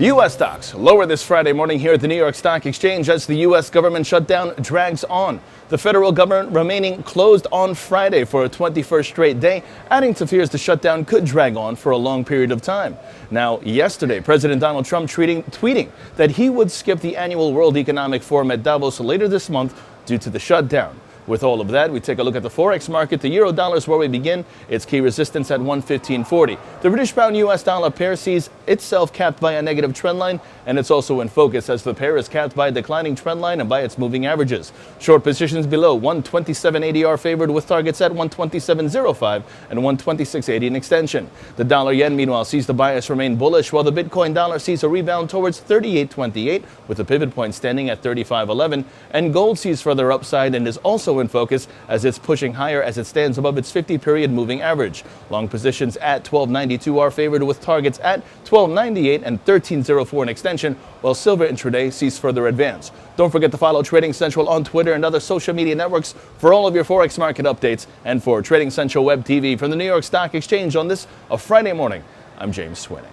U.S. stocks lower this Friday morning here at the New York Stock Exchange as the U.S. government shutdown drags on. The federal government remaining closed on Friday for a 21st straight day, adding to fears the shutdown could drag on for a long period of time. Now, yesterday, President Donald Trump tweeting that he would skip the annual World Economic Forum at Davos later this month due to the shutdown. With all of that, we take a look at the Forex market. The euro-dollar is where we begin. Its key resistance at 115.40. The British pound-US dollar pair sees itself capped by a negative trend line, and it's also in focus as the pair is capped by a declining trend line and by its moving averages. Short positions below 127.80 are favored with targets at 127.05 and 126.80 in extension. The dollar-yen, meanwhile, sees the bias remain bullish, while the Bitcoin dollar sees a rebound towards 38.28 with the pivot point standing at 35.11, and gold sees further upside and is also in focus as it's pushing higher as it stands above its 50-period moving average. Long positions at 12.92 are favored with targets at 12.98 and 13.04 in extension, while silver intraday sees further advance. Don't forget to follow Trading Central on Twitter and other social media networks for all of your Forex market updates. And for Trading Central Web TV from the New York Stock Exchange on this, a Friday morning, I'm James Swinney.